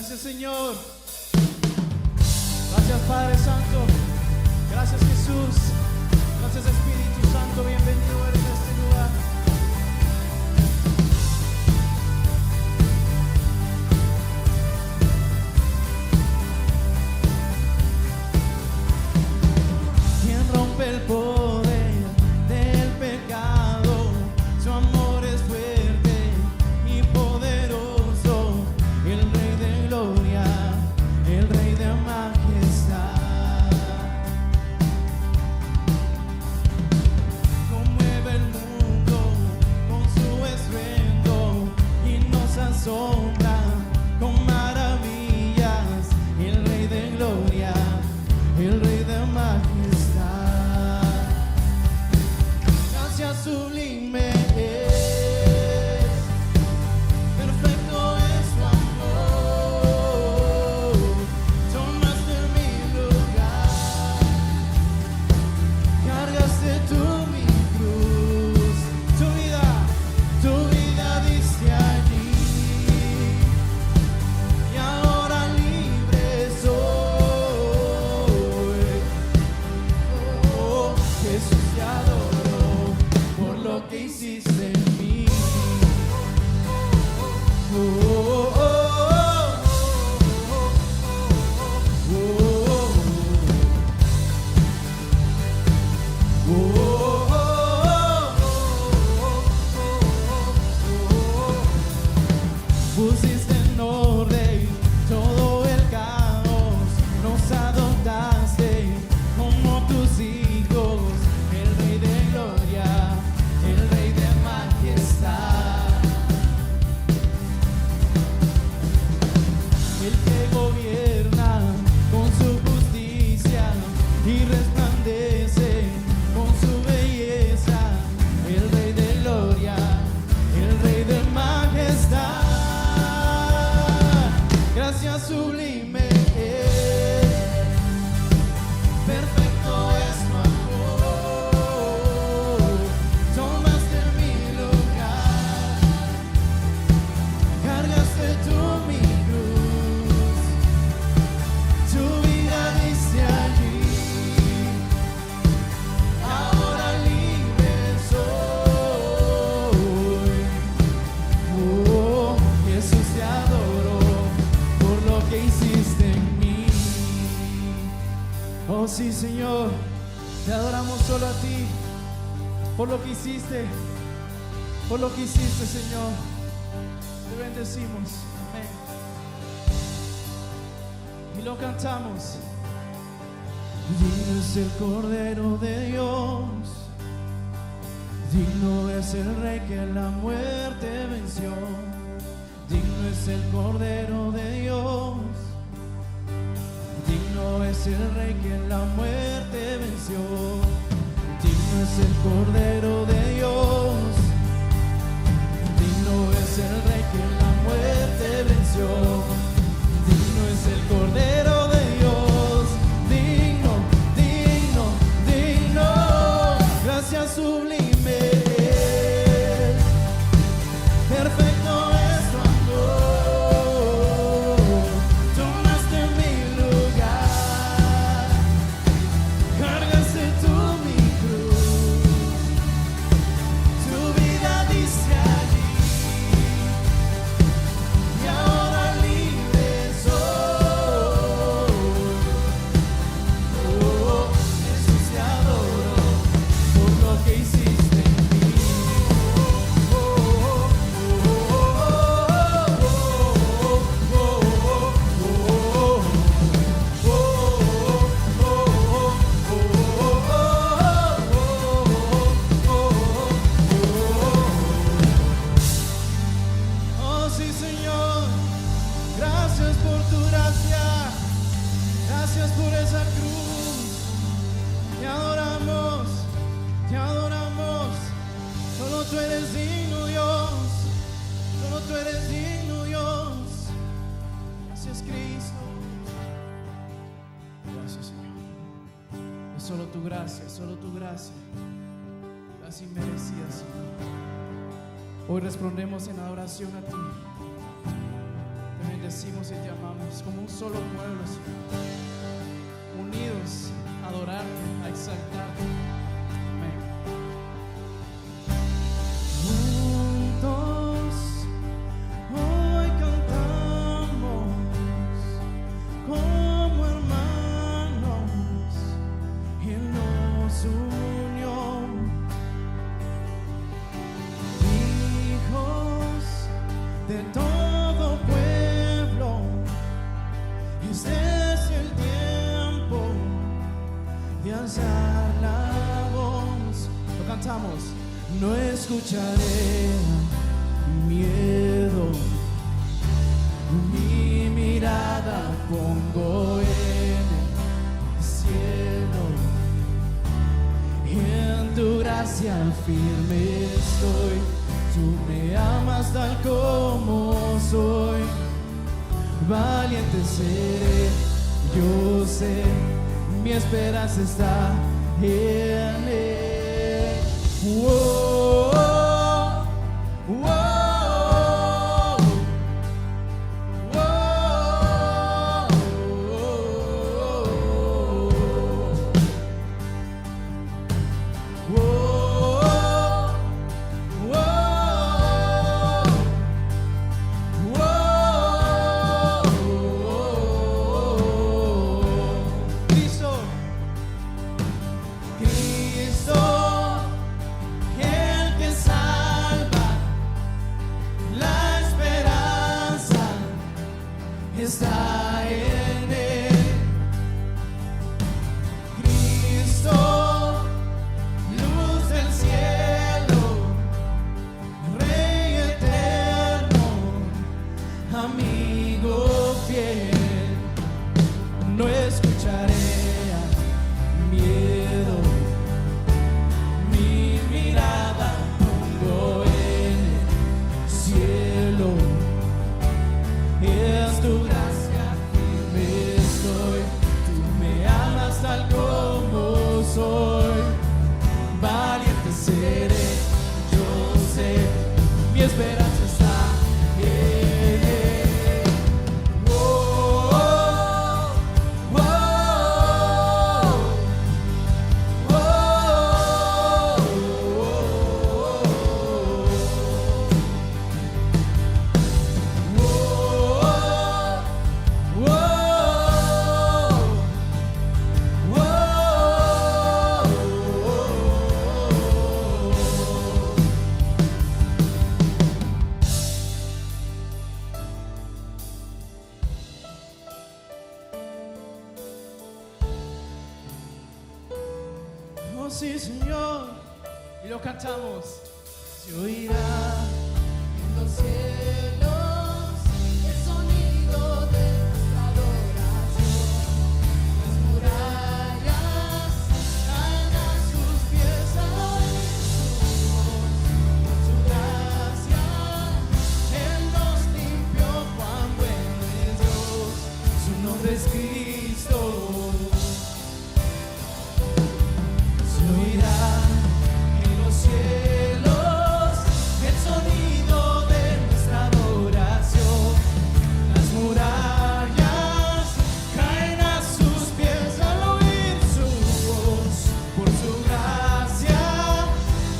Gracias, Señor. Gracias, Padre Santo. Gracias, Jesús. Gracias, Espíritu Santo. Bienvenido eres a este lugar. ¿Quién rompe el poder del pecado? Su amor es fuerte y poderoso. El Rey de gloria, el Rey de majestad. Conmueve el mundo con su estruendo y nos asombra con maravillas. El Rey de gloria, el Rey de majestad. Gracias sublime es, perfecto es tu amor. Tomaste mi lugar, cargaste tú mi cruz. Tu vida diste allí, y ahora libre soy. Oh, Jesús, te adoro por lo que hiciste en mí. Oh, oh, oh, oh, oh, oh, pusiste en orden todo el caos, nos adoptaste como tus hijos. El Rey de gloria, el Rey de majestad, el que gobierna con su justicia y resplandece con su belleza. El Rey de gloria, el Rey de majestad. Gracias sublime es, perfecto es tu amor. Tomaste mi lugar, cargaste tú mi cruz. Tu vida diste allí, ahora libre soy. Oh, Jesús, te adoro por lo que hiciste en mí. Oh sí, Señor, te adoramos solo a ti por lo que hiciste, Señor. Te bendecimos, amén. Y lo cantamos. Digno es el Cordero de Dios, digno es el Rey que la muerte venció. Digno es el Cordero de Dios, digno es el Rey que la muerte venció. Digno es el Cordero de Dios, digno es el Rey que la muerte venció. Digno es el Cordero de Dios, digno, digno, digno. Gracias sublime es, perfecto es tu amor. Tomaste mi lugar, cargaste tú mi cruz. Tu vida diste allí, y ahora libre soy. Oh, Jesús, te adoro por lo que hiciste en mí. Oh, oh, oh, oh, oh, oh, sí, Señor, gracias por tu gracia, gracias por esa cruz. Te adoramos, te adoramos. Solo tú eres digno, Dios, solo tú eres digno, Dios. Gracias, Cristo. Gracias, Señor. Es solo tu gracia, solo tu gracia. Gracias inmerecida, Señor. Hoy respondemos en adoración a ti. Te bendecimos y te amamos como un solo pueblo, Señor, unidos a adorarte, a exaltarte. Amén. Juntos hoy cantamos como hermanos, Él nos unió, hijos de todo pueblo. Este es el tiempo de alzar la voz. Lo cantamos. No escucharé miedo, mi mirada pongo en el cielo, en tu gracia firme estoy. Tú me amas tal como soy, valiente seré, yo sé, mi esperanza está en Él. Whoa, whoa, está en Él. Cristo, luz del cielo, Rey eterno, amigo fiel. No escucharé miedo, mi mirada pongo en el cielo. Es tu gracia, firme estoy. Tú me amas tal como soy. Valiente seré, yo sé, mi esperanza está en Él. Oh, oh, oh, oh, oh, oh, sí, Señor, y lo cantamos. Se oirá en los cielos el sonido de nuestra adoración. Las murallas caen a sus pies al oír su voz. Por su gracia Él nos limpió, cuán bueno es Dios. Su nombre es Cristo. Oirá en los cielos el sonido de nuestra adoración. Las murallas caen a sus pies al oír su voz. Por su gracia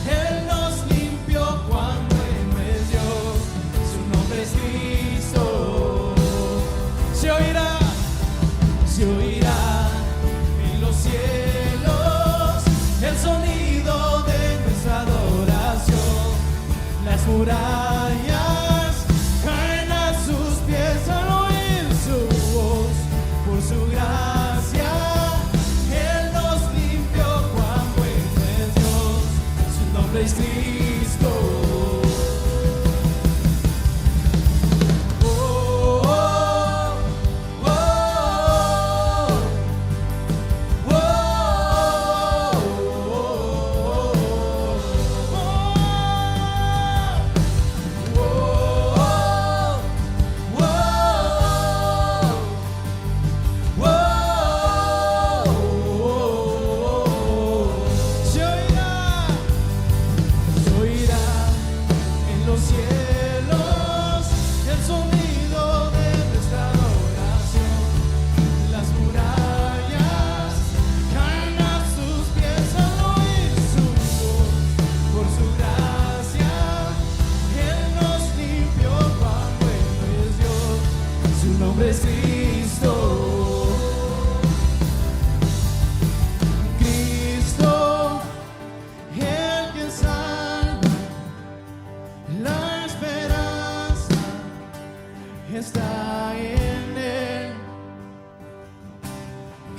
Él nos limpió, cuán bueno es Dios. Su nombre es Cristo. Se oirá en los cielos el sonido de nuestra adoración. Las murallas caen a sus pies al oír su voz. Por su gracia Él nos limpió, cuán bueno es Dios. Su nombre es Cristo.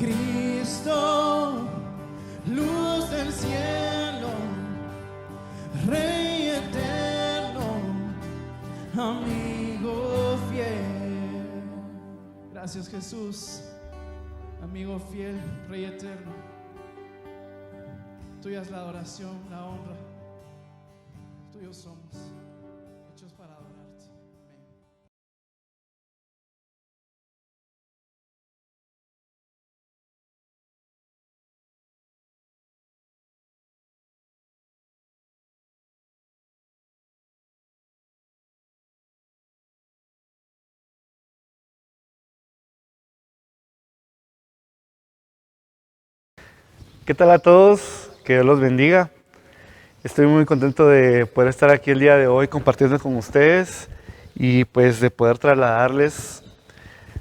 Cristo, luz del cielo, Rey eterno, amigo fiel. Gracias, Jesús, amigo fiel, Rey eterno. Tuya es la adoración, la honra. Tuyos somos, hechos para adorarte. Amén. ¿Qué tal a todos? Que Dios los bendiga. Estoy muy contento de poder estar aquí el día de hoy compartiendo con ustedes y pues de poder trasladarles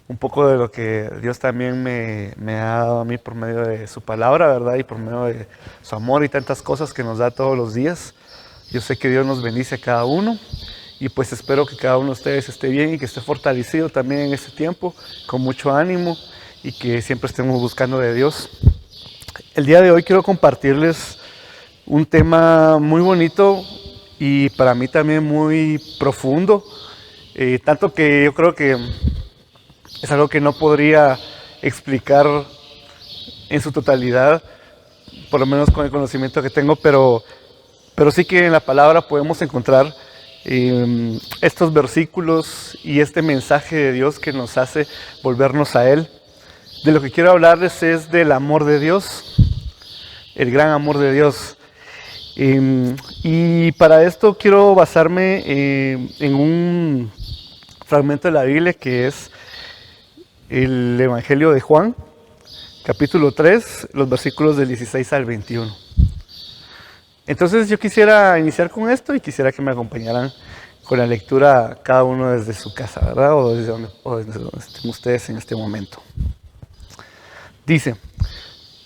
un poco de lo que Dios también me ha dado a mí por medio de su palabra, ¿verdad? Y por medio de su amor y tantas cosas que nos da todos los días. Yo sé que Dios nos bendice a cada uno y pues espero que cada uno de ustedes esté bien y que esté fortalecido también en este tiempo, con mucho ánimo y que siempre estemos buscando de Dios. El día de hoy quiero compartirles un tema muy bonito y para mí también muy profundo, tanto que yo creo que es algo que no podría explicar en su totalidad, por lo menos con el conocimiento que tengo, pero sí que en la palabra podemos encontrar estos versículos y este mensaje de Dios que nos hace volvernos a Él. De lo que quiero hablarles es del amor de Dios, el gran amor de Dios. Y para esto quiero basarme en un fragmento de la Biblia que es el Evangelio de Juan, capítulo 3, los versículos del 16 al 21. Entonces yo quisiera iniciar con esto y quisiera que me acompañaran con la lectura cada uno desde su casa, ¿verdad? O desde donde estén ustedes en este momento. Dice,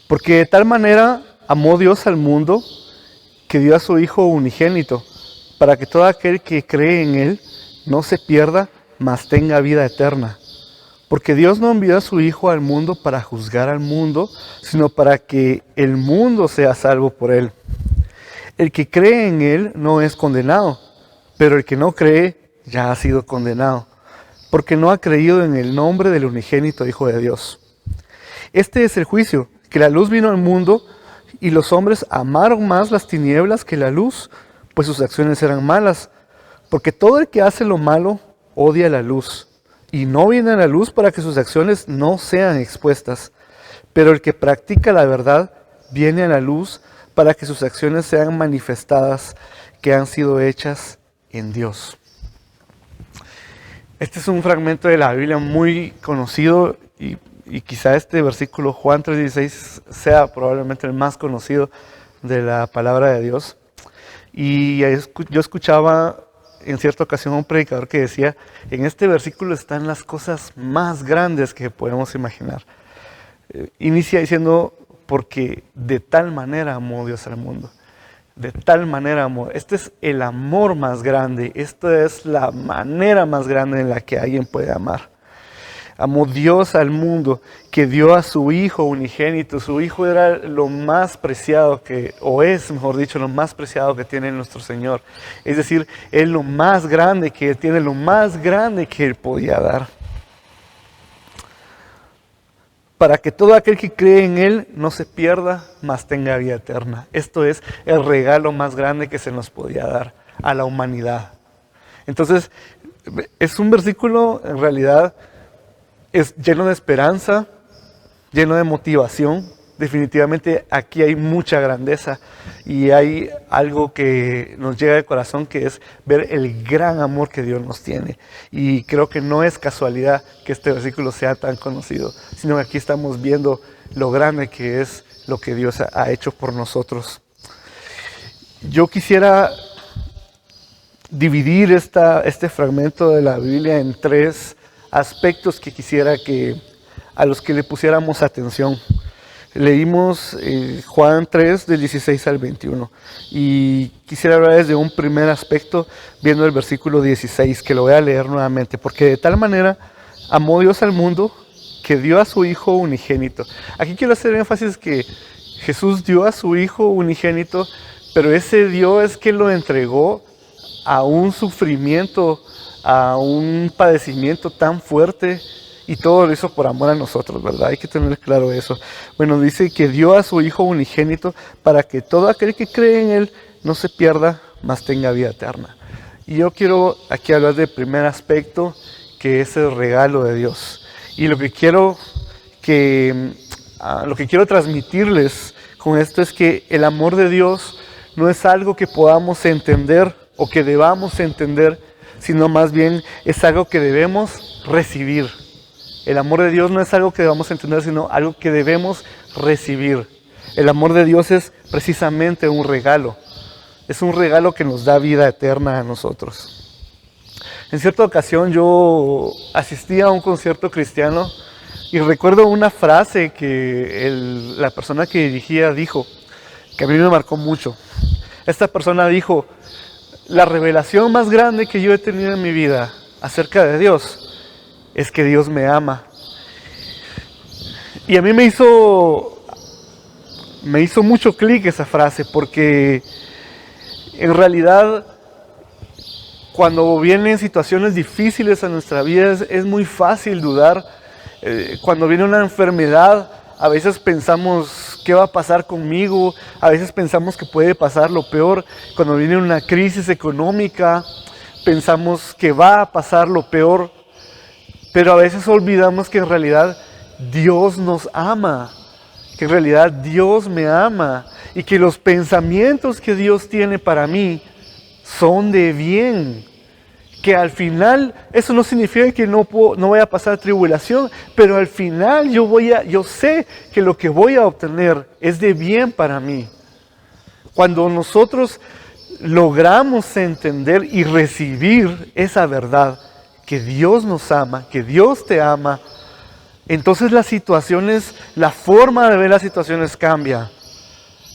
porque de tal manera amó Dios al mundo que dio a su Hijo unigénito, para que todo aquel que cree en Él no se pierda, mas tenga vida eterna. Porque Dios no envió a su Hijo al mundo para juzgar al mundo, sino para que el mundo sea salvo por Él. El que cree en Él no es condenado, pero el que no cree ya ha sido condenado, porque no ha creído en el nombre del unigénito Hijo de Dios. Este es el juicio, que la luz vino al mundo y los hombres amaron más las tinieblas que la luz, pues sus acciones eran malas. Porque todo el que hace lo malo odia la luz y no viene a la luz para que sus acciones no sean expuestas. Pero el que practica la verdad viene a la luz para que sus acciones sean manifestadas, que han sido hechas en Dios. Este es un fragmento de la Biblia muy conocido y quizá este versículo, Juan 3:16, sea probablemente el más conocido de la palabra de Dios. Y yo escuchaba en cierta ocasión a un predicador que decía, en este versículo están las cosas más grandes que podemos imaginar. Inicia diciendo, porque de tal manera amó Dios al mundo. De tal manera amó. Este es el amor más grande. Esta es la manera más grande en la que alguien puede amar. Amó Dios al mundo, que dio a su Hijo unigénito. Su Hijo era lo más preciado o es, mejor dicho, lo más preciado que tiene nuestro Señor. Es decir, es lo más grande que Él tiene, lo más grande que Él podía dar. Para que todo aquel que cree en Él no se pierda, mas tenga vida eterna. Esto es el regalo más grande que se nos podía dar a la humanidad. Entonces, es un versículo en realidad es lleno de esperanza, lleno de motivación. Definitivamente aquí hay mucha grandeza y hay algo que nos llega al corazón, que es ver el gran amor que Dios nos tiene. Y creo que no es casualidad que este versículo sea tan conocido, sino que aquí estamos viendo lo grande que es lo que Dios ha hecho por nosotros. Yo quisiera dividir este fragmento de la Biblia en tres aspectos que quisiera a los que le pusiéramos atención. Leímos Juan 3 del 16 al 21 y quisiera hablar desde un primer aspecto viendo el versículo 16, que lo voy a leer nuevamente. Porque de tal manera amó Dios al mundo que dio a su Hijo unigénito. Aquí quiero hacer énfasis que Jesús dio a su Hijo unigénito, pero ese dio es que lo entregó a un sufrimiento, a un padecimiento tan fuerte, y todo lo hizo por amor a nosotros, ¿verdad? Hay que tener claro eso. Bueno, dice que dio a su Hijo unigénito para que todo aquel que cree en Él no se pierda, mas tenga vida eterna. Y yo quiero aquí hablar del primer aspecto, que es el regalo de Dios. Y lo que quiero transmitirles con esto es que el amor de Dios no es algo que podamos entender o que debamos entender, sino más bien es algo que debemos recibir. El amor de Dios no es algo que debamos entender, sino algo que debemos recibir. El amor de Dios es precisamente un regalo. Es un regalo que nos da vida eterna a nosotros. En cierta ocasión yo asistí a un concierto cristiano y recuerdo una frase que la persona que dirigía dijo, que a mí me marcó mucho. Esta persona dijo: la revelación más grande que yo he tenido en mi vida acerca de Dios es que Dios me ama. Y a mí me hizo mucho clic esa frase, porque en realidad cuando vienen situaciones difíciles a nuestra vida es muy fácil dudar. Cuando viene una enfermedad, a veces pensamos: ¿qué va a pasar conmigo? A veces pensamos que puede pasar lo peor. Cuando viene una crisis económica, pensamos que va a pasar lo peor. Pero a veces olvidamos que en realidad Dios nos ama, que en realidad Dios me ama y que los pensamientos que Dios tiene para mí son de bien. Que al final eso no significa que no vaya a pasar tribulación, pero al final yo sé que lo que voy a obtener es de bien para mí. Cuando nosotros logramos entender y recibir esa verdad, que Dios nos ama, que Dios te ama, entonces las situaciones, la forma de ver las situaciones cambia.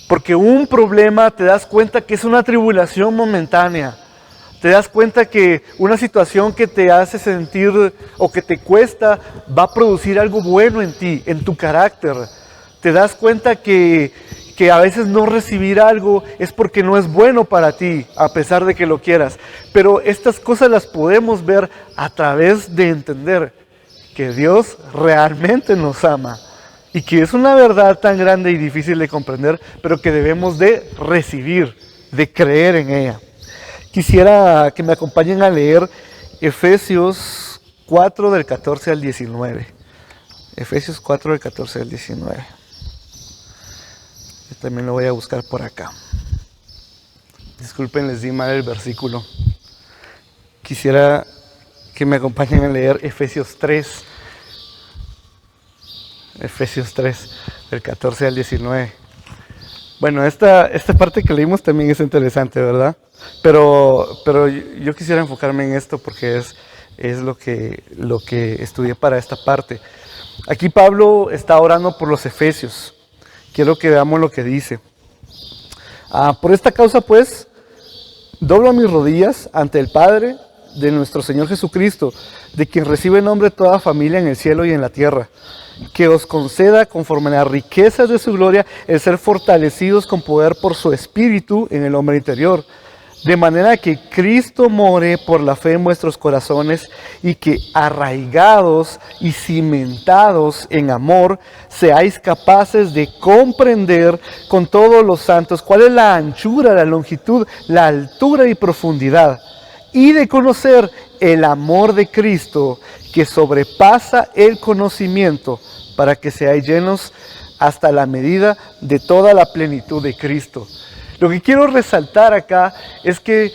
Porque un problema te das cuenta que es una tribulación momentánea. Te das cuenta que una situación que te hace sentir o que te cuesta va a producir algo bueno en ti, en tu carácter. Te das cuenta que a veces no recibir algo es porque no es bueno para ti, a pesar de que lo quieras. Pero estas cosas las podemos ver a través de entender que Dios realmente nos ama y que es una verdad tan grande y difícil de comprender, pero que debemos de recibir, de creer en ella. Quisiera que me acompañen a leer Efesios 4 del 14 al 19. Efesios 4 del 14 al 19. Yo también lo voy a buscar por acá. Disculpen, les di mal el versículo. Quisiera que me acompañen a leer Efesios 3. Efesios 3, del 14 al 19. Bueno, esta parte que leímos también es interesante, ¿verdad? Pero yo quisiera enfocarme en esto porque es lo que estudié para esta parte. Aquí Pablo está orando por los efesios. Quiero que veamos lo que dice. Por esta causa, pues, doblo mis rodillas ante el Padre de nuestro Señor Jesucristo, de quien recibe nombre toda familia en el cielo y en la tierra, que os conceda, conforme a las riquezas de su gloria, el ser fortalecidos con poder por su Espíritu en el hombre interior, de manera que Cristo more por la fe en vuestros corazones y que, arraigados y cimentados en amor, seáis capaces de comprender con todos los santos cuál es la anchura, la longitud, la altura y profundidad, y de conocer el amor de Cristo que sobrepasa el conocimiento, para que seáis llenos hasta la medida de toda la plenitud de Cristo. Lo que quiero resaltar acá es que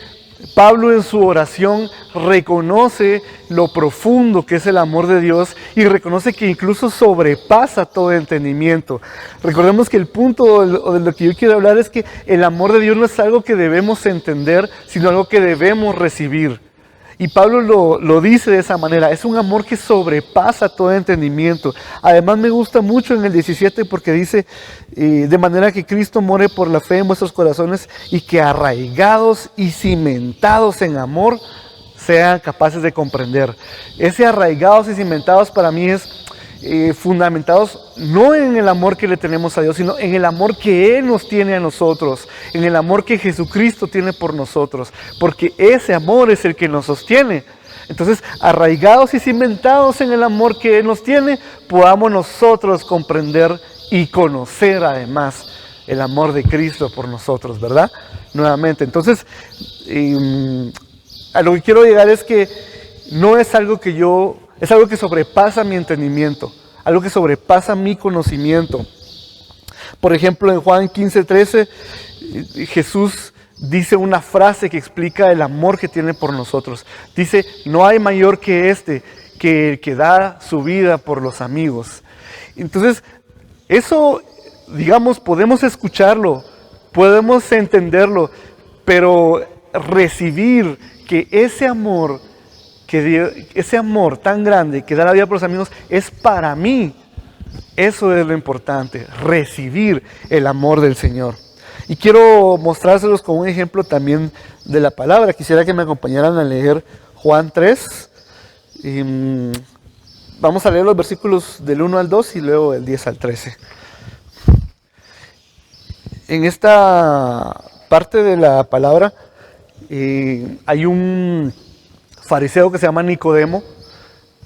Pablo en su oración reconoce lo profundo que es el amor de Dios y reconoce que incluso sobrepasa todo entendimiento. Recordemos que el punto de lo que yo quiero hablar es que el amor de Dios no es algo que debemos entender, sino algo que debemos recibir. Y Pablo lo dice de esa manera, es un amor que sobrepasa todo entendimiento. Además me gusta mucho en el 17 porque dice, de manera que Cristo more por la fe en vuestros corazones y que arraigados y cimentados en amor sean capaces de comprender. Ese arraigados y cimentados para mí es fundamentados no en el amor que le tenemos a Dios, sino en el amor que Él nos tiene a nosotros, en el amor que Jesucristo tiene por nosotros, porque ese amor es el que nos sostiene. Entonces, arraigados y cimentados en el amor que Él nos tiene, podamos nosotros comprender y conocer además el amor de Cristo por nosotros, ¿verdad? Nuevamente, entonces, a lo que quiero llegar es que no es algo que es algo que sobrepasa mi entendimiento, algo que sobrepasa mi conocimiento. Por ejemplo, en Juan 15:13, Jesús dice una frase que explica el amor que tiene por nosotros. Dice, no hay mayor que este, que el que da su vida por los amigos. Entonces, eso, digamos, podemos escucharlo, podemos entenderlo, pero recibir que ese amor tan grande que da la vida por los amigos es para mí, eso es lo importante, recibir el amor del Señor. Y quiero mostrárselos con un ejemplo también de la palabra. Quisiera que me acompañaran a leer Juan 3. Vamos a leer los versículos del 1 al 2 y luego del 10 al 13. En esta parte de la palabra hay un fariseo que se llama Nicodemo,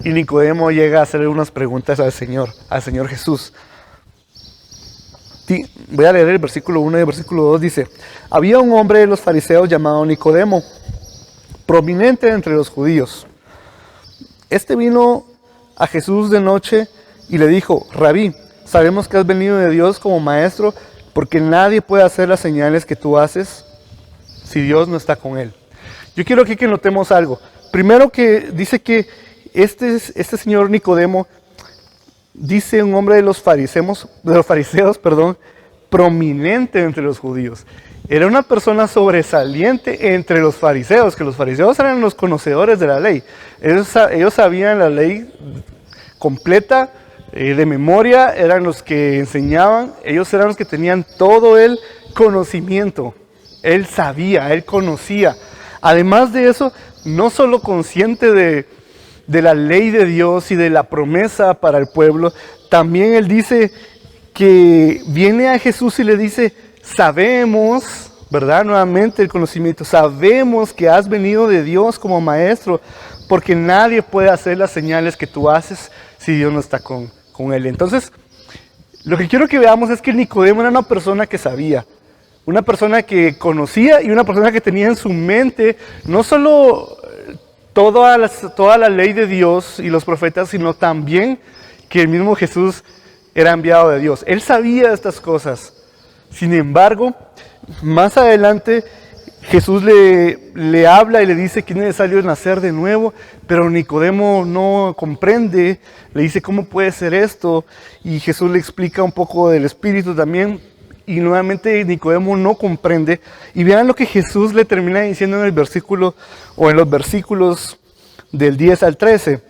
y Nicodemo llega a hacerle unas preguntas al Señor Jesús. Voy a leer el versículo 1 y el versículo 2, dice, había un hombre de los fariseos llamado Nicodemo, prominente entre los judíos. Este vino a Jesús de noche y le dijo, Rabí, sabemos que has venido de Dios como maestro, porque nadie puede hacer las señales que tú haces si Dios no está con él. Yo quiero aquí que notemos algo. Primero, que dice que este señor Nicodemo, dice un hombre de los fariseos, prominente entre los judíos. Era una persona sobresaliente entre los fariseos, que los fariseos eran los conocedores de la ley. Ellos sabían la ley completa, de memoria, eran los que enseñaban, ellos eran los que tenían todo el conocimiento. Él sabía, él conocía. Además de eso, no solo consciente de la ley de Dios y de la promesa para el pueblo, también él dice que viene a Jesús y le dice, sabemos, ¿verdad? Nuevamente el conocimiento, sabemos que has venido de Dios como maestro, porque nadie puede hacer las señales que tú haces si Dios no está con él. Entonces, lo que quiero que veamos es que Nicodemo era una persona que sabía, una persona que conocía y una persona que tenía en su mente no solo toda la ley de Dios y los profetas, sino también que el mismo Jesús era enviado de Dios. Él sabía estas cosas. Sin embargo, más adelante Jesús le habla y le dice que es necesario nacer de nuevo, pero Nicodemo no comprende, le dice cómo puede ser esto, y Jesús le explica un poco del Espíritu también, y nuevamente Nicodemo no comprende. Y vean lo que Jesús le termina diciendo en el versículo, o en los versículos del 10 al 13.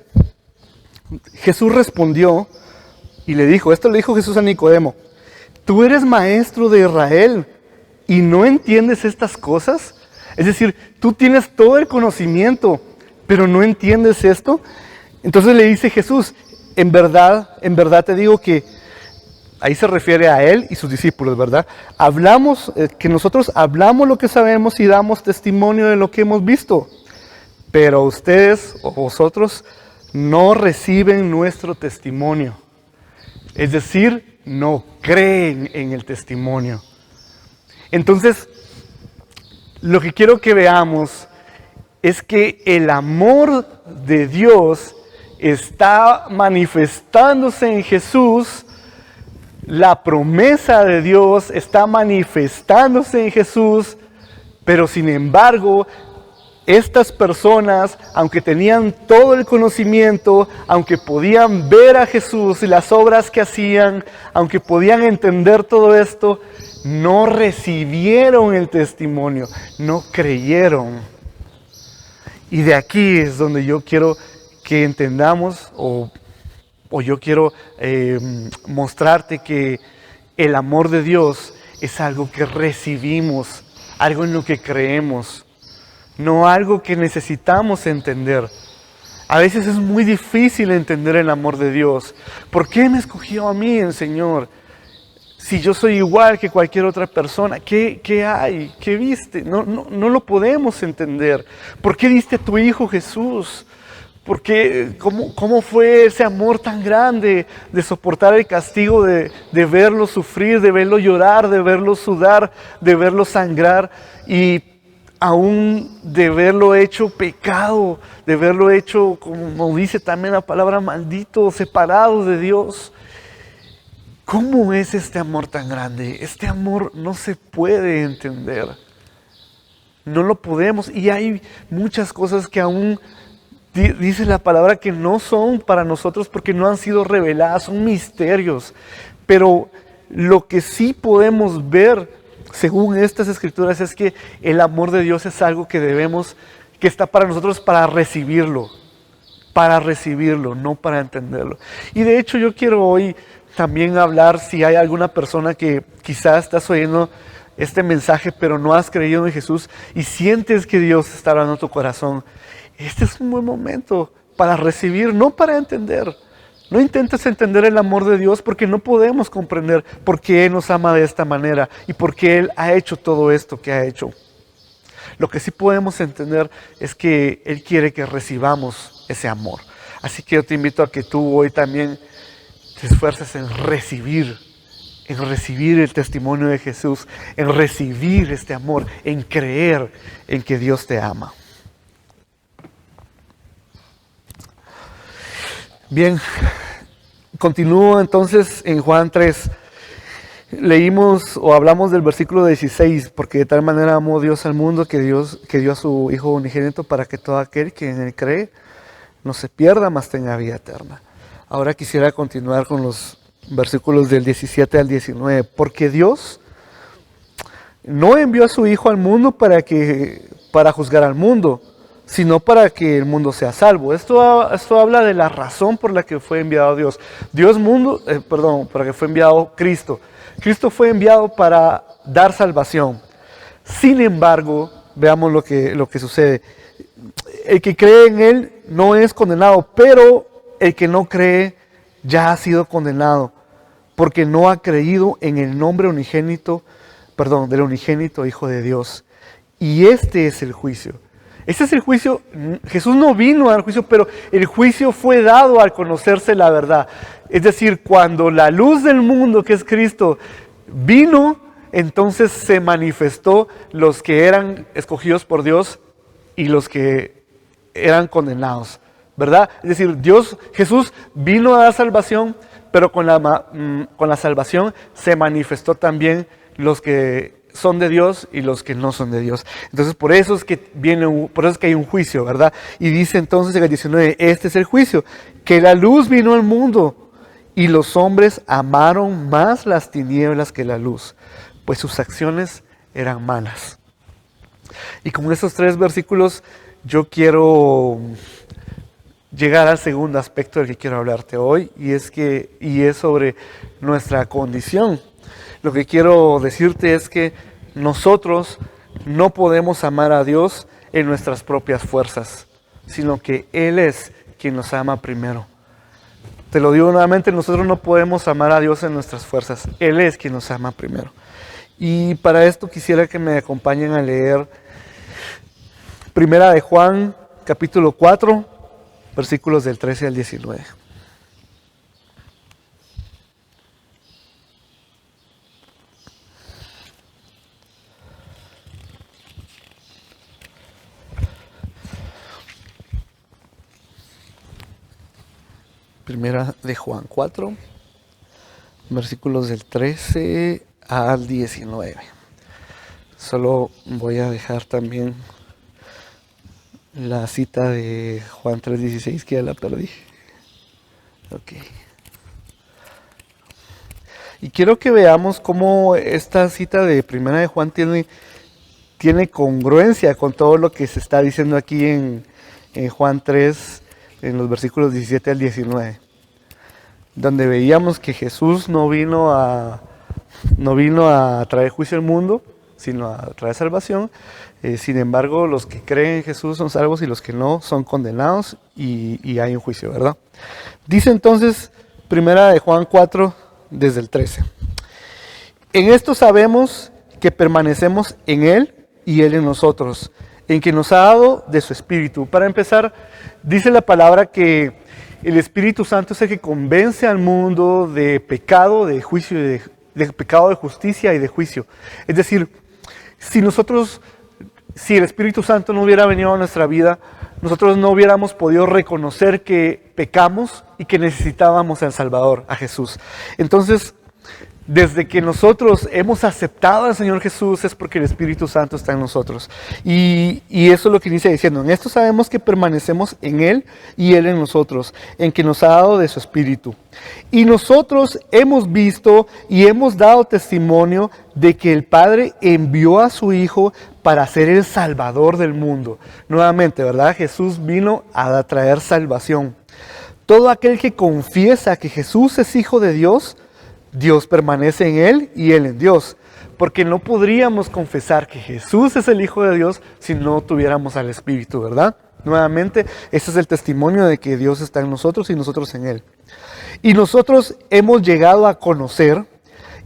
Jesús respondió y le dijo, esto le dijo Jesús a Nicodemo, ¿tú eres maestro de Israel y no entiendes estas cosas? Es decir, tú tienes todo el conocimiento, pero no entiendes esto. Entonces le dice Jesús, en verdad te digo que, ahí se refiere a él y sus discípulos, ¿verdad? Que nosotros hablamos lo que sabemos y damos testimonio de lo que hemos visto, pero ustedes o vosotros no reciben nuestro testimonio. Es decir, no creen en el testimonio. Entonces, lo que quiero que veamos es que el amor de Dios está manifestándose en Jesús. La promesa de Dios está manifestándose en Jesús, pero sin embargo, estas personas, aunque tenían todo el conocimiento, aunque podían ver a Jesús y las obras que hacían, aunque podían entender todo esto, no recibieron el testimonio, no creyeron. Y de aquí es donde yo quiero que entendamos, o yo quiero mostrarte que el amor de Dios es algo que recibimos, algo en lo que creemos, no algo que necesitamos entender. A veces es muy difícil entender el amor de Dios. ¿Por qué me escogió a mí el Señor? Si yo soy igual que cualquier otra persona, ¿qué hay? ¿Qué viste? No lo podemos entender. ¿Por qué diste a tu Hijo Jesús? ¿Cómo fue ese amor tan grande de soportar el castigo, de verlo sufrir, de verlo llorar, de verlo sudar, de verlo sangrar y aún de verlo hecho pecado, de verlo hecho, como dice también la palabra, maldito, separado de Dios? ¿Cómo es este amor tan grande? Este amor no se puede entender. No lo podemos. Y hay muchas cosas que aún dice la palabra que no son para nosotros porque no han sido reveladas, son misterios. Pero lo que sí podemos ver, según estas escrituras, es que el amor de Dios es algo que está para nosotros para recibirlo, no para entenderlo. Y de hecho yo quiero hoy también hablar, si hay alguna persona que quizás estás oyendo este mensaje pero no has creído en Jesús y sientes que Dios está hablando a tu corazón. Este es un buen momento para recibir, no para entender. No intentes entender el amor de Dios porque no podemos comprender por qué Él nos ama de esta manera y por qué Él ha hecho todo esto que ha hecho. Lo que sí podemos entender es que Él quiere que recibamos ese amor. Así que yo te invito a que tú hoy también te esfuerces en recibir el testimonio de Jesús, en recibir este amor, en creer en que Dios te ama. Bien, continúo entonces en Juan 3. Leímos o hablamos del versículo 16, porque de tal manera amó Dios al mundo que dio a su Hijo unigénito para que todo aquel que en él cree no se pierda, mas tenga vida eterna. Ahora quisiera continuar con los versículos del 17 al 19, porque Dios no envió a su Hijo al mundo para juzgar al mundo, sino para que el mundo sea salvo. Esto habla de la razón por la que fue enviado Dios. Para que fue enviado Cristo. Cristo fue enviado para dar salvación. Sin embargo, veamos lo que sucede. El que cree en Él no es condenado, pero el que no cree ya ha sido condenado, porque no ha creído en el nombre del unigénito Hijo de Dios. Y este es el juicio. Este es el juicio. Jesús no vino a dar juicio, pero el juicio fue dado al conocerse la verdad. Es decir, cuando la luz del mundo, que es Cristo, vino, entonces se manifestó los que eran escogidos por Dios y los que eran condenados, ¿verdad? Es decir, Jesús vino a dar salvación, pero con la salvación se manifestó también los que son de Dios y los que no son de Dios. Entonces por eso es que hay un juicio, ¿verdad? Y dice entonces en el 19, este es el juicio, que la luz vino al mundo y los hombres amaron más las tinieblas que la luz, pues sus acciones eran malas. Y con esos 3 versículos yo quiero llegar al segundo aspecto del que quiero hablarte hoy, y es sobre nuestra condición. Lo que quiero decirte es que nosotros no podemos amar a Dios en nuestras propias fuerzas, sino que Él es quien nos ama primero. Te lo digo nuevamente, nosotros no podemos amar a Dios en nuestras fuerzas. Él es quien nos ama primero. Y para esto quisiera que me acompañen a leer Primera de Juan, capítulo 4, versículos del 13 al 19. Primera de Juan 4, versículos del 13 al 19. Solo voy a dejar también la cita de Juan 3:16, que ya la perdí. Ok. Y quiero que veamos cómo esta cita de Primera de Juan tiene congruencia con todo lo que se está diciendo aquí en Juan 3, en los versículos 17 al 19, donde veíamos que Jesús no vino a traer juicio al mundo, sino a traer salvación. Sin embargo, los que creen en Jesús son salvos y los que no son condenados y hay un juicio, ¿verdad? Dice entonces, primera de Juan 4, desde el 13. En esto sabemos que permanecemos en Él y Él en nosotros, en que nos ha dado de su Espíritu. Para empezar, dice la palabra que el Espíritu Santo es el que convence al mundo de pecado, de juicio, de pecado, de justicia y de juicio. Es decir, si el Espíritu Santo no hubiera venido a nuestra vida, nosotros no hubiéramos podido reconocer que pecamos y que necesitábamos al Salvador, a Jesús. Entonces, desde que nosotros hemos aceptado al Señor Jesús es porque el Espíritu Santo está en nosotros. Y eso es lo que inicia diciendo. En esto sabemos que permanecemos en Él y Él en nosotros, en que nos ha dado de su Espíritu. Y nosotros hemos visto y hemos dado testimonio de que el Padre envió a su Hijo para ser el Salvador del mundo. Nuevamente, ¿verdad? Jesús vino a traer salvación. Todo aquel que confiesa que Jesús es Hijo de Dios, Dios permanece en Él y Él en Dios. Porque no podríamos confesar que Jesús es el Hijo de Dios si no tuviéramos al Espíritu, ¿verdad? Nuevamente, ese es el testimonio de que Dios está en nosotros y nosotros en Él. Y nosotros hemos llegado a conocer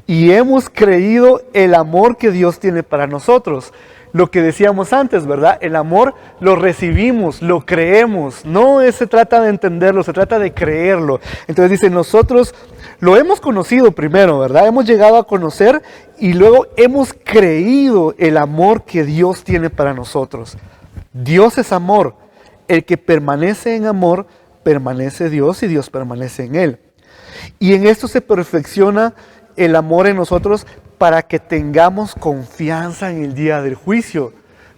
y hemos creído el amor que Dios tiene para nosotros. Lo que decíamos antes, ¿verdad? El amor lo recibimos, lo creemos. No se trata de entenderlo, se trata de creerlo. Entonces dice, nosotros lo hemos conocido primero, ¿verdad? Hemos llegado a conocer y luego hemos creído el amor que Dios tiene para nosotros. Dios es amor. El que permanece en amor, permanece Dios y Dios permanece en él. Y en esto se perfecciona el amor en nosotros para que tengamos confianza en el día del juicio.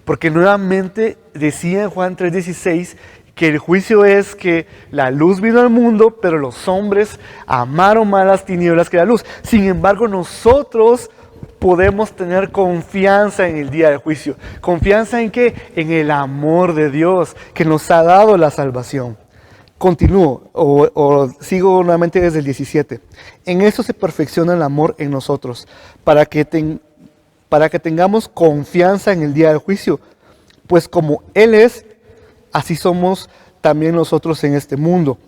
Porque nuevamente decía en Juan 3:16 que el juicio es que la luz vino al mundo, pero los hombres amaron más las tinieblas que la luz. Sin embargo, nosotros podemos tener confianza en el día del juicio. ¿Confianza en qué? En el amor de Dios que nos ha dado la salvación. Continúo o sigo nuevamente desde el 17. En eso se perfecciona el amor en nosotros, para que tengamos confianza en el día del juicio. Pues como Él es, así somos también nosotros en este mundo.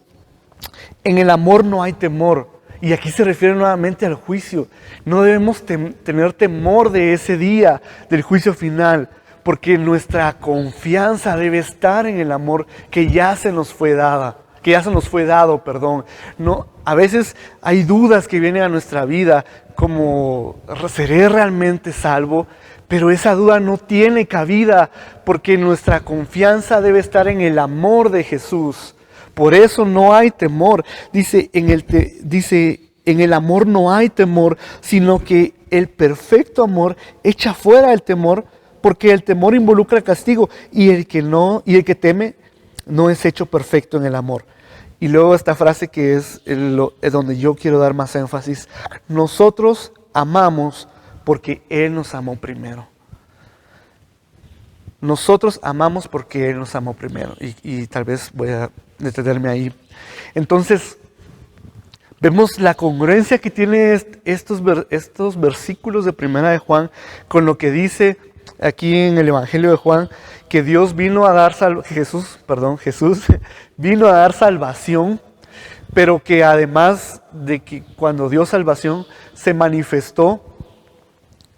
En el amor no hay temor. Y aquí se refiere nuevamente al juicio. No debemos tener temor de ese día, del juicio final, porque nuestra confianza debe estar en el amor que ya se nos fue dado. No, a veces hay dudas que vienen a nuestra vida, como ¿seré realmente salvo? Pero esa duda no tiene cabida, porque nuestra confianza debe estar en el amor de Jesús. Por eso no hay temor. Dice, en el amor no hay temor, sino que el perfecto amor echa fuera el temor, porque el temor involucra castigo, y el que teme no es hecho perfecto en el amor. Y luego esta frase que es donde yo quiero dar más énfasis. Nosotros amamos porque Él nos amó primero. Nosotros amamos porque Él nos amó primero. Y tal vez voy a detenerme ahí. Entonces, vemos la congruencia que tiene estos versículos de Primera de Juan con lo que dice aquí en el Evangelio de Juan, que Dios vino a dar Jesús vino a dar salvación, pero que además de que cuando dio salvación se manifestó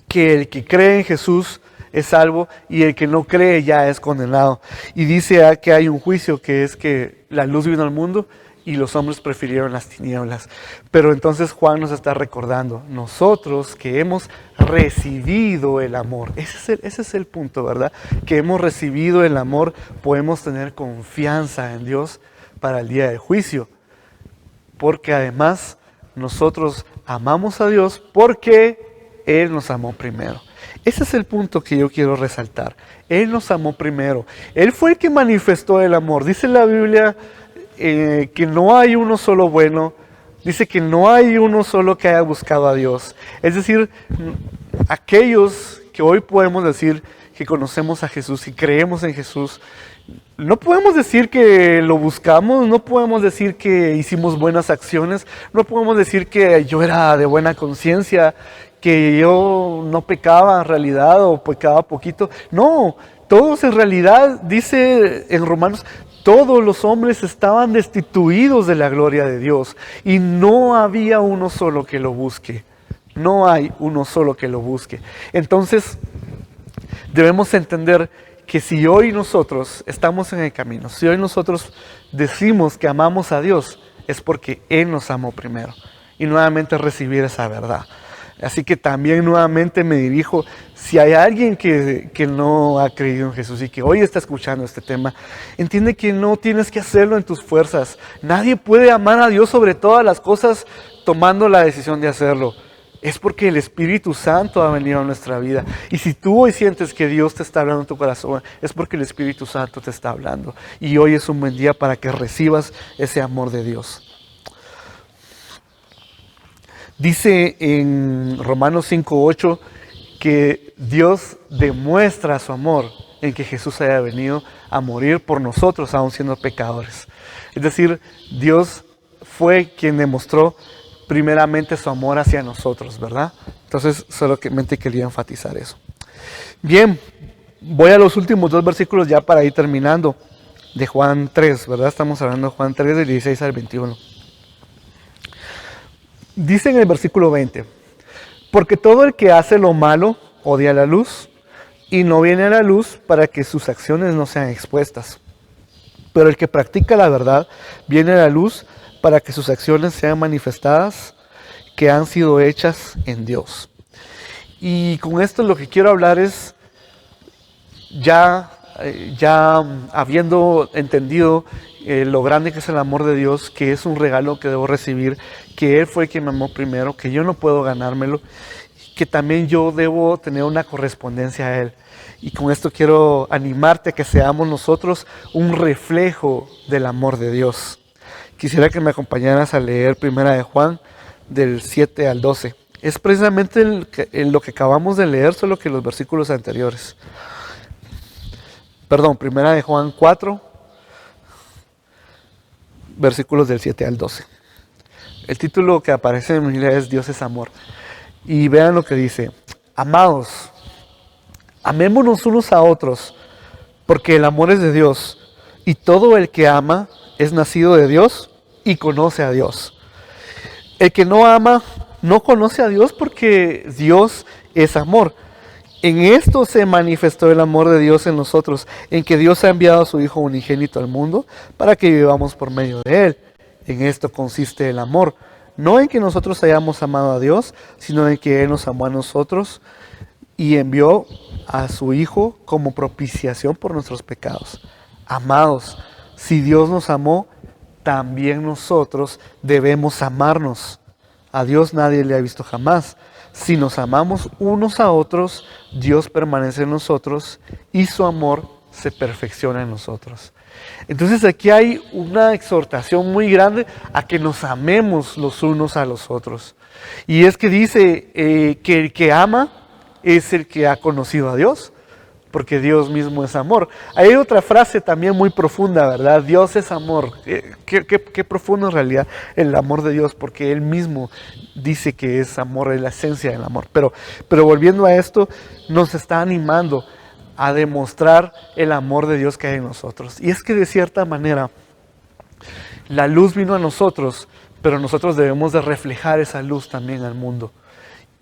que el que cree en Jesús es salvo y el que no cree ya es condenado. Y dice que hay un juicio, que es que la luz vino al mundo y los hombres prefirieron las tinieblas. Pero entonces Juan nos está recordando, nosotros que hemos recibido el amor, ese es el punto, ¿verdad? Que hemos recibido el amor, podemos tener confianza en Dios para el día del juicio. Porque además nosotros amamos a Dios porque Él nos amó primero. Ese es el punto que yo quiero resaltar. Él nos amó primero. Él fue el que manifestó el amor. Dice la Biblia que no hay uno solo bueno, dice que no hay uno solo que haya buscado a Dios. Es decir, aquellos que hoy podemos decir que conocemos a Jesús y creemos en Jesús, no podemos decir que lo buscamos, no podemos decir que hicimos buenas acciones, no podemos decir que yo era de buena conciencia, que yo no pecaba en realidad o pecaba poquito. No, todos en realidad, dice en Romanos, todos los hombres estaban destituidos de la gloria de Dios y no había uno solo que lo busque. No hay uno solo que lo busque. Entonces, debemos entender que si hoy nosotros estamos en el camino, si hoy nosotros decimos que amamos a Dios, es porque Él nos amó primero. Y nuevamente recibir esa verdad. Así que también nuevamente me dirijo, si hay alguien que no ha creído en Jesús y que hoy está escuchando este tema, entiende que no tienes que hacerlo en tus fuerzas. Nadie puede amar a Dios sobre todas las cosas tomando la decisión de hacerlo. Es porque el Espíritu Santo ha venido a nuestra vida. Y si tú hoy sientes que Dios te está hablando en tu corazón, es porque el Espíritu Santo te está hablando. Y hoy es un buen día para que recibas ese amor de Dios. Dice en Romanos 5:8 que Dios demuestra su amor en que Jesús haya venido a morir por nosotros, aun siendo pecadores. Es decir, Dios fue quien demostró primeramente su amor hacia nosotros, ¿verdad? Entonces, solamente quería enfatizar eso. Bien, voy a los últimos 2 versículos ya para ir terminando, de Juan 3, ¿verdad? Estamos hablando de Juan 3, del 16 al 21. Dice en el versículo 20, porque todo el que hace lo malo odia la luz y no viene a la luz para que sus acciones no sean expuestas. Pero el que practica la verdad viene a la luz para que sus acciones sean manifestadas, que han sido hechas en Dios. Y con esto lo que quiero hablar es, ya habiendo entendido lo grande que es el amor de Dios, que es un regalo que debo recibir, que Él fue quien me amó primero, que yo no puedo ganármelo, que también yo debo tener una correspondencia a Él. Y con esto quiero animarte a que seamos nosotros un reflejo del amor de Dios. Quisiera que me acompañaras a leer Primera de Juan, del 7 al 12. Es precisamente lo que acabamos de leer, solo que los versículos anteriores. Perdón, Primera de Juan 4, versículos del 7 al 12. El título que aparece en mi Biblia es Dios es amor. Y vean lo que dice: amados, amémonos unos a otros, porque el amor es de Dios, y todo el que ama es nacido de Dios y conoce a Dios. El que no ama no conoce a Dios, porque Dios es amor. En esto se manifestó el amor de Dios en nosotros, en que Dios ha enviado a su Hijo unigénito al mundo para que vivamos por medio de Él. En esto consiste el amor, no en que nosotros hayamos amado a Dios, sino en que Él nos amó a nosotros y envió a su Hijo como propiciación por nuestros pecados. Amados, si Dios nos amó, también nosotros debemos amarnos. A Dios nadie le ha visto jamás. Si nos amamos unos a otros, Dios permanece en nosotros y su amor se perfecciona en nosotros. Entonces aquí hay una exhortación muy grande a que nos amemos los unos a los otros. Y es que dice que el que ama es el que ha conocido a Dios, porque Dios mismo es amor. Hay otra frase también muy profunda, ¿verdad? Dios es amor. Qué profundo en realidad el amor de Dios, porque Él mismo dice que es amor, es la esencia del amor. Pero volviendo a esto, nos está animando a demostrar el amor de Dios que hay en nosotros. Y es que de cierta manera, la luz vino a nosotros, pero nosotros debemos de reflejar esa luz también al mundo.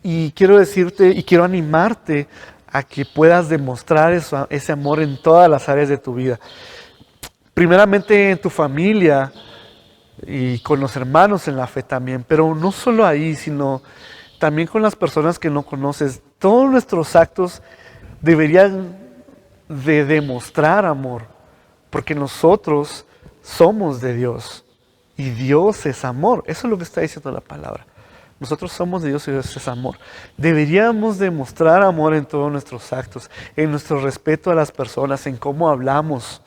Y quiero decirte y quiero animarte a que puedas demostrar ese amor en todas las áreas de tu vida. Primeramente en tu familia y con los hermanos en la fe también, pero no solo ahí, sino también con las personas que no conoces. Todos nuestros actos deberían de demostrar amor, porque nosotros somos de Dios y Dios es amor. Eso es lo que está diciendo la palabra. Nosotros somos de Dios y Dios es amor. Deberíamos demostrar amor en todos nuestros actos, en nuestro respeto a las personas, en cómo hablamos,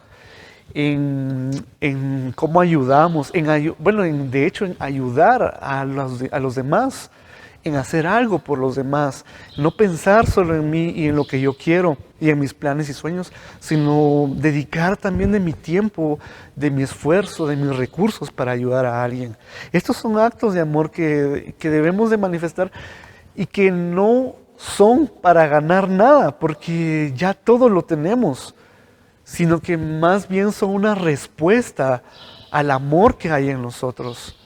en cómo ayudamos, de hecho en ayudar a los demás, en hacer algo por los demás. No pensar solo en mí y en lo que yo quiero y en mis planes y sueños, sino dedicar también de mi tiempo, de mi esfuerzo, de mis recursos para ayudar a alguien. Estos son actos de amor que debemos de manifestar y que no son para ganar nada, porque ya todo lo tenemos, sino que más bien son una respuesta al amor que hay en nosotros.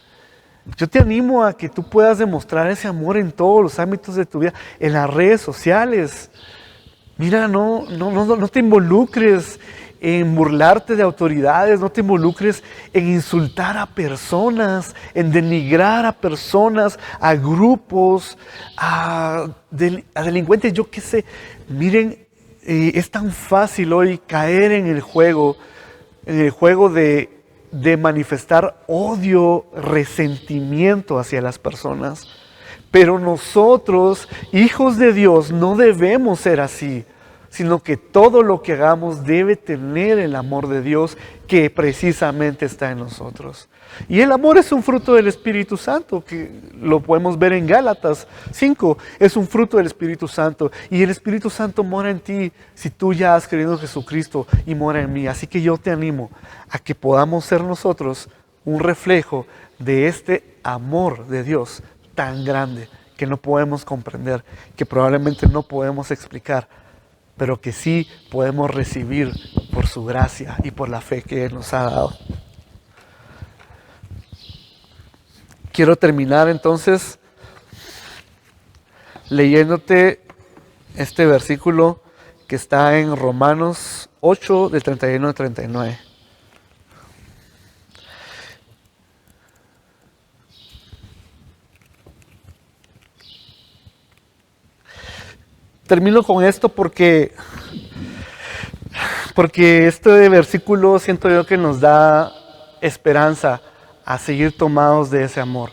Yo te animo a que tú puedas demostrar ese amor en todos los ámbitos de tu vida, en las redes sociales. Mira, no te involucres en burlarte de autoridades, no te involucres en insultar a personas, en denigrar a personas, a grupos, a delincuentes, yo qué sé. Miren, es tan fácil hoy caer en el juego de manifestar odio, resentimiento hacia las personas. Pero nosotros, hijos de Dios, no debemos ser así, sino que todo lo que hagamos debe tener el amor de Dios que precisamente está en nosotros. Y el amor es un fruto del Espíritu Santo, que lo podemos ver en Gálatas 5, es un fruto del Espíritu Santo. Y el Espíritu Santo mora en ti si tú ya has creído en Jesucristo y mora en mí. Así que yo te animo a que podamos ser nosotros un reflejo de este amor de Dios tan grande que no podemos comprender, que probablemente no podemos explicar, pero que sí podemos recibir por su gracia y por la fe que Él nos ha dado. Quiero terminar entonces leyéndote este versículo que está en Romanos 8, del 31 al 39. Termino con esto porque este versículo siento yo que nos da esperanza a seguir tomados de ese amor.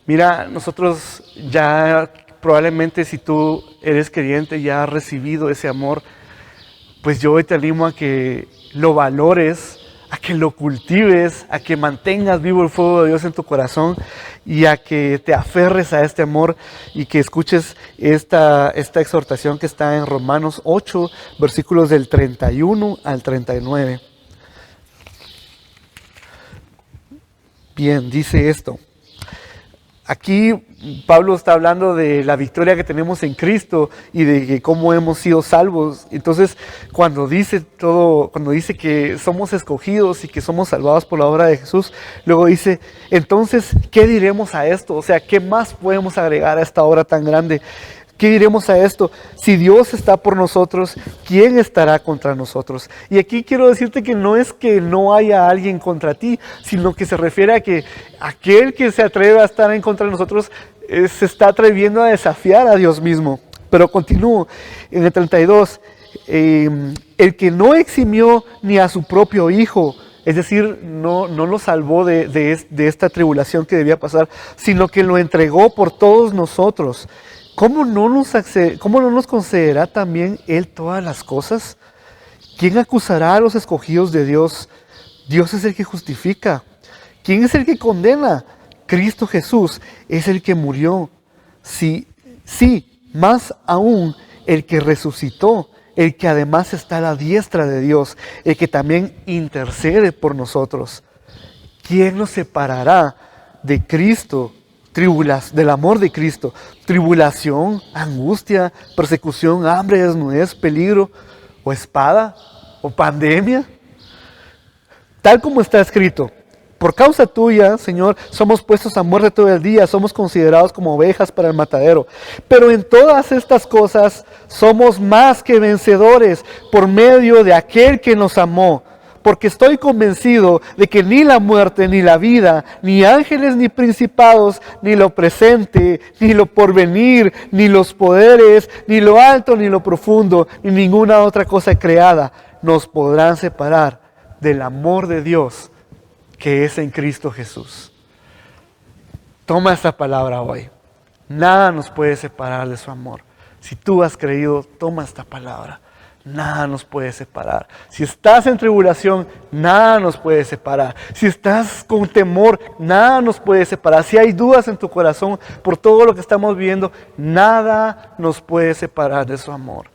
Mira, nosotros ya probablemente si tú eres creyente ya has recibido ese amor, pues yo hoy te animo a que lo valores, a que lo cultives, a que mantengas vivo el fuego de Dios en tu corazón y a que te aferres a este amor y que escuches esta exhortación que está en Romanos 8, versículos del 31 al 39. Bien, dice esto. Aquí Pablo está hablando de la victoria que tenemos en Cristo y de cómo hemos sido salvos. Entonces, cuando dice que somos escogidos y que somos salvados por la obra de Jesús, luego dice, entonces, ¿qué diremos a esto? O sea, ¿qué más podemos agregar a esta obra tan grande? ¿Qué diremos a esto? Si Dios está por nosotros, ¿quién estará contra nosotros? Y aquí quiero decirte que no es que no haya alguien contra ti, sino que se refiere a que aquel que se atreve a estar en contra de nosotros se está atreviendo a desafiar a Dios mismo. Pero continúo en el 32. El que no eximió ni a su propio hijo, es decir, no lo salvó de esta tribulación que debía pasar, sino que lo entregó por todos nosotros. ¿Cómo no nos concederá también Él todas las cosas? ¿Quién acusará a los escogidos de Dios? Dios es el que justifica. ¿Quién es el que condena? Cristo Jesús es el que murió. Sí, más aún el que resucitó, el que además está a la diestra de Dios, el que también intercede por nosotros. ¿Quién nos separará de Cristo? Del amor de Cristo, tribulación, angustia, persecución, hambre, desnudez, peligro, o espada, o pandemia. Tal como está escrito, por causa tuya, Señor, somos puestos a muerte todo el día, somos considerados como ovejas para el matadero. Pero en todas estas cosas somos más que vencedores por medio de aquel que nos amó. Porque estoy convencido de que ni la muerte, ni la vida, ni ángeles, ni principados, ni lo presente, ni lo porvenir, ni los poderes, ni lo alto, ni lo profundo, ni ninguna otra cosa creada nos podrán separar del amor de Dios que es en Cristo Jesús. Toma esta palabra hoy. Nada nos puede separar de su amor. Si tú has creído, toma esta palabra. Nada nos puede separar. Si estás en tribulación, nada nos puede separar. Si estás con temor, nada nos puede separar. Si hay dudas en tu corazón por todo lo que estamos viviendo, nada nos puede separar de su amor.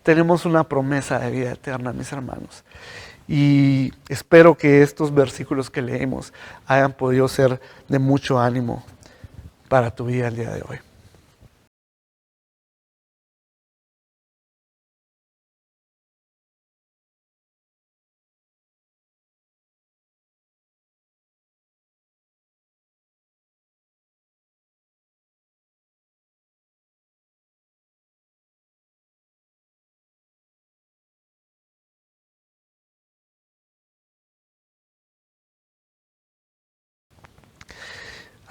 Tenemos una promesa de vida eterna, mis hermanos. Y espero que estos versículos que leemos hayan podido ser de mucho ánimo para tu vida el día de hoy.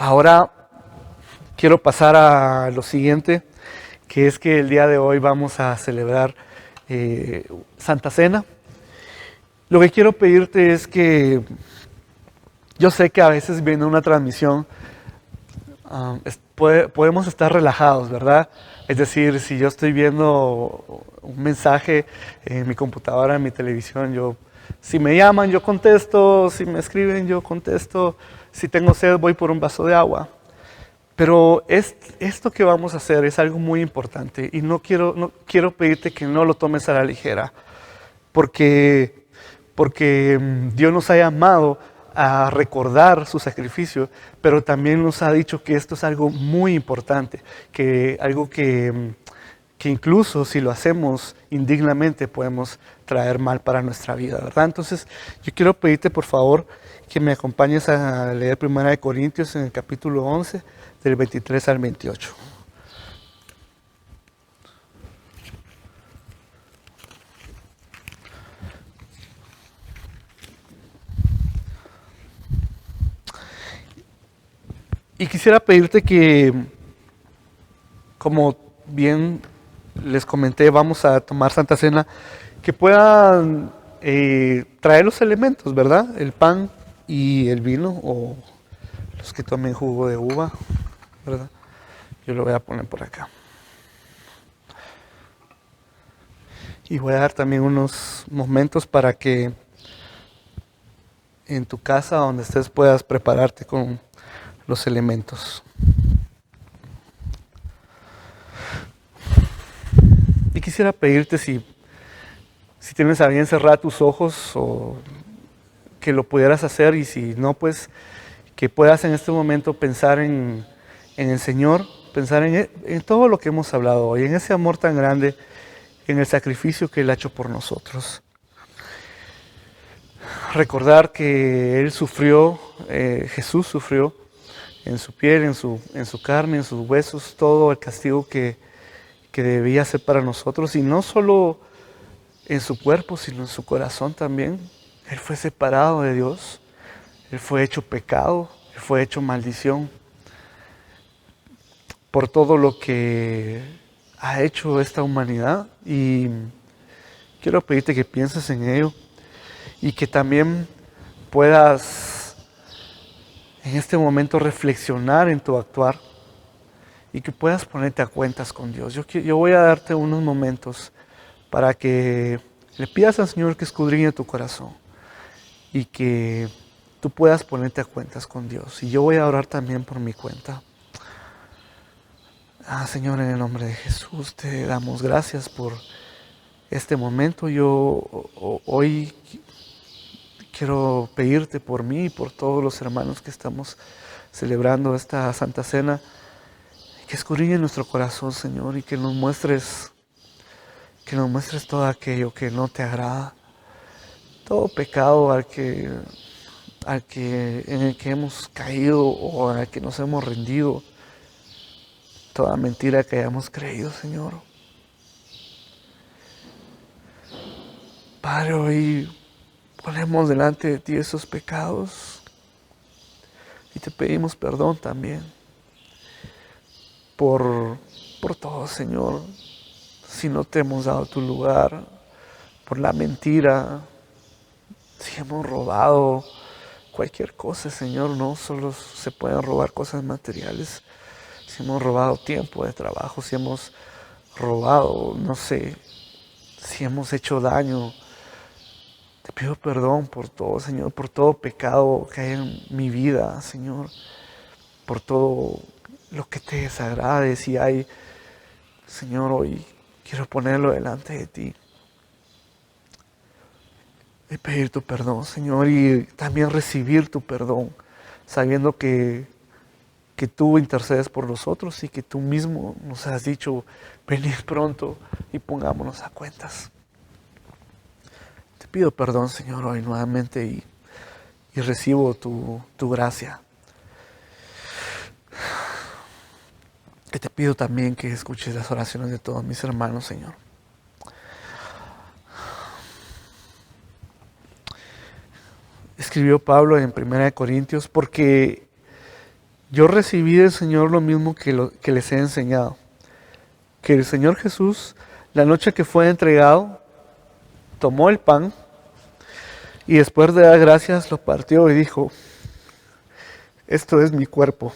Ahora quiero pasar a lo siguiente, que es que el día de hoy vamos a celebrar Santa Cena. Lo que quiero pedirte es que yo sé que a veces viene una transmisión, podemos estar relajados, ¿verdad? Es decir, si yo estoy viendo un mensaje en mi computadora, en mi televisión, si me llaman, yo contesto, si me escriben, yo contesto, si tengo sed, voy por un vaso de agua. Pero esto que vamos a hacer es algo muy importante y no quiero pedirte que no lo tomes a la ligera, porque Dios nos ha llamado a recordar su sacrificio, pero también nos ha dicho que esto es algo muy importante, algo que incluso si lo hacemos indignamente podemos traer mal para nuestra vida, ¿verdad? Entonces yo quiero pedirte por favor que me acompañes a leer 1 Corintios en el capítulo 11, del 23 al 28. Y quisiera pedirte que, como bien les comenté, vamos a tomar Santa Cena, que puedan traer los elementos, ¿verdad? El pan y el vino, o los que tomen jugo de uva, ¿verdad? Yo lo voy a poner por acá. Y voy a dar también unos momentos para que en tu casa, donde estés, puedas prepararte con los elementos. Y quisiera pedirte si tienes a bien cerrar tus ojos o que lo pudieras hacer, y si no, pues que puedas en este momento pensar en el Señor, pensar en todo lo que hemos hablado hoy, en ese amor tan grande, en el sacrificio que Él ha hecho por nosotros. Recordar que Él sufrió, Jesús sufrió en su piel, en su carne, en sus huesos, todo el castigo que debía ser para nosotros, y no solo en su cuerpo, sino en su corazón también. Él fue separado de Dios, Él fue hecho pecado, Él fue hecho maldición por todo lo que ha hecho esta humanidad, y quiero pedirte que pienses en ello y que también puedas en este momento reflexionar en tu actuar y que puedas ponerte a cuentas con Dios. Yo voy a darte unos momentos para que le pidas al Señor que escudriñe tu corazón y que tú puedas ponerte a cuentas con Dios. Y yo voy a orar también por mi cuenta. Señor, en el nombre de Jesús te damos gracias por este momento. Yo hoy quiero pedirte por mí y por todos los hermanos que estamos celebrando esta Santa Cena, que escudriñe nuestro corazón, Señor, y que nos muestres todo aquello que no te agrada, todo pecado en el que hemos caído o en el que nos hemos rendido, toda mentira que hayamos creído, Señor. Padre, hoy ponemos delante de ti esos pecados y te pedimos perdón también por todo, Señor. Si no te hemos dado tu lugar, por la mentira, si hemos robado cualquier cosa, Señor, no solo se pueden robar cosas materiales. Si hemos robado tiempo de trabajo, si hemos robado, no sé, si hemos hecho daño, te pido perdón por todo, Señor, por todo pecado que hay en mi vida, Señor, por todo lo que te desagrade. Si hay, Señor, hoy quiero ponerlo delante de ti y pedir tu perdón, Señor, y también recibir tu perdón, sabiendo que tú intercedes por nosotros y que tú mismo nos has dicho venid pronto y pongámonos a cuentas. Te pido perdón, Señor, hoy nuevamente y recibo tu gracia. Y te pido también que escuches las oraciones de todos mis hermanos, Señor. Escribió Pablo en 1 Corintios, porque Yo recibí del Señor lo mismo que les he enseñado. Que el Señor Jesús, la noche que fue entregado, tomó el pan y después de dar gracias lo partió y dijo, esto es mi cuerpo,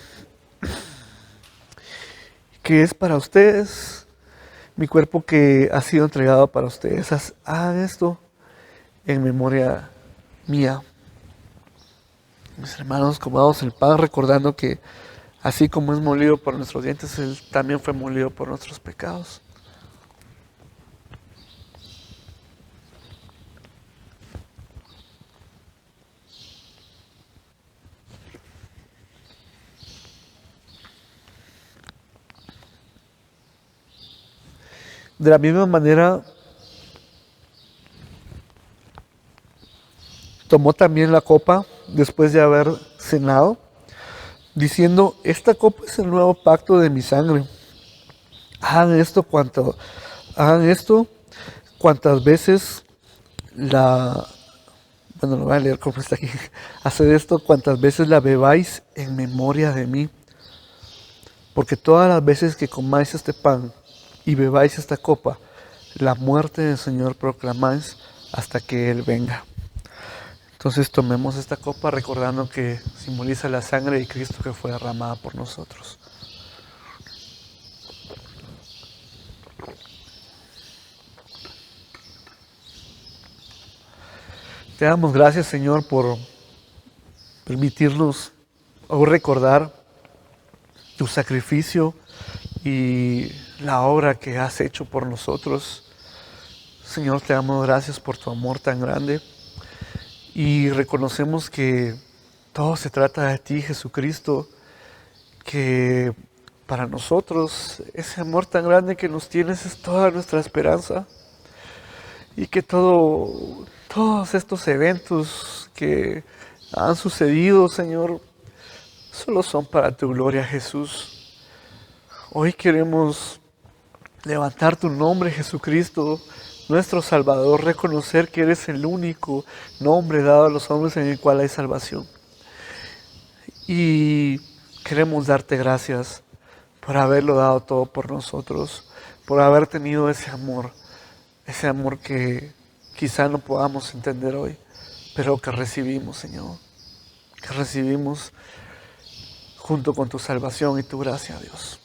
que es para ustedes, mi cuerpo que ha sido entregado para ustedes. Hagan esto en memoria mía. Mis hermanos, comamos el pan recordando que así como es molido por nuestros dientes, Él también fue molido por nuestros pecados. De la misma manera, tomó también la copa después de haber cenado, diciendo, esta copa es el nuevo pacto de mi sangre. Hagan esto cuantas veces lo voy a leer como está aquí. Haced esto cuantas veces la bebáis en memoria de mí. Porque todas las veces que comáis este pan y bebáis esta copa, la muerte del Señor proclamáis hasta que Él venga. Entonces tomemos esta copa recordando que simboliza la sangre de Cristo que fue derramada por nosotros. Te damos gracias, Señor, por permitirnos hoy recordar tu sacrificio y la obra que has hecho por nosotros. Señor, te damos gracias por tu amor tan grande y reconocemos que todo se trata de ti, Jesucristo, que para nosotros ese amor tan grande que nos tienes es toda nuestra esperanza y que todos estos eventos que han sucedido, Señor, solo son para tu gloria, Jesús. Hoy queremos levantar tu nombre, Jesucristo, nuestro Salvador, reconocer que eres el único nombre dado a los hombres en el cual hay salvación. Y queremos darte gracias por haberlo dado todo por nosotros, por haber tenido ese amor que quizá no podamos entender hoy, pero que recibimos, Señor, que recibimos junto con tu salvación y tu gracia, Dios.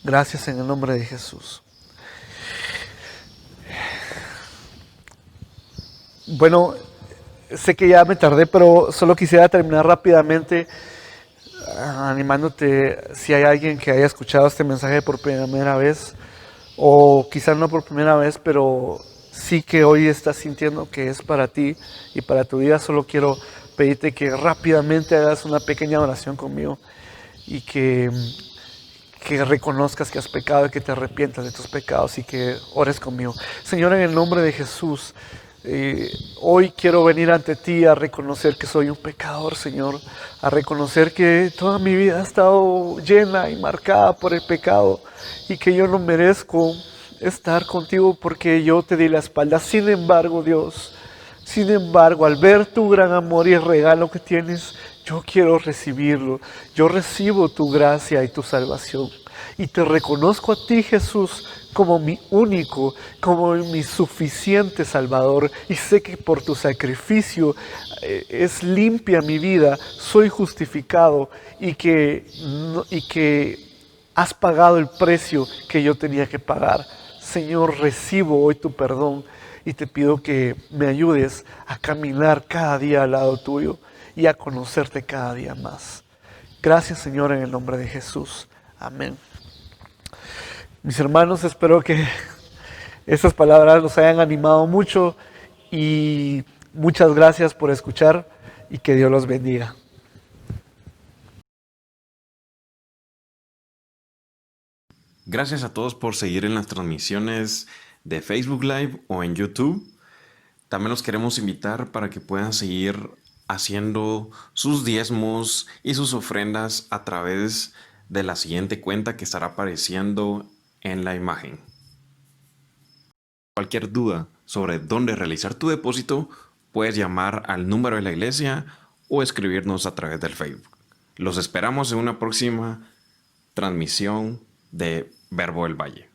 Gracias en el nombre de Jesús. Bueno, sé que ya me tardé, pero solo quisiera terminar rápidamente animándote, si hay alguien que haya escuchado este mensaje por primera vez, o quizás no por primera vez, pero sí que hoy estás sintiendo que es para ti y para tu vida, solo quiero pedirte que rápidamente hagas una pequeña oración conmigo y que reconozcas que has pecado y que te arrepientas de tus pecados y que ores conmigo. Señor, en el nombre de Jesús, hoy quiero venir ante ti a reconocer que soy un pecador, Señor, a reconocer que toda mi vida ha estado llena y marcada por el pecado y que yo no merezco estar contigo porque yo te di la espalda. Sin embargo, Dios, al ver tu gran amor y el regalo que tienes, yo quiero recibirlo. Yo recibo tu gracia y tu salvación. Y te reconozco a ti, Jesús, como mi único, como mi suficiente Salvador. Y sé que por tu sacrificio es limpia mi vida, soy justificado y que has pagado el precio que yo tenía que pagar. Señor, recibo hoy tu perdón y te pido que me ayudes a caminar cada día al lado tuyo y a conocerte cada día más. Gracias, Señor, en el nombre de Jesús. Amén. Mis hermanos, espero que estas palabras los hayan animado mucho y muchas gracias por escuchar y que Dios los bendiga. Gracias a todos por seguir en las transmisiones de Facebook Live o en YouTube. También los queremos invitar para que puedan seguir haciendo sus diezmos y sus ofrendas a través de la siguiente cuenta que estará apareciendo en la imagen. Cualquier duda sobre dónde realizar tu depósito, puedes llamar al número de la iglesia o escribirnos a través del Facebook. Los esperamos en una próxima transmisión de Verbo del Valle.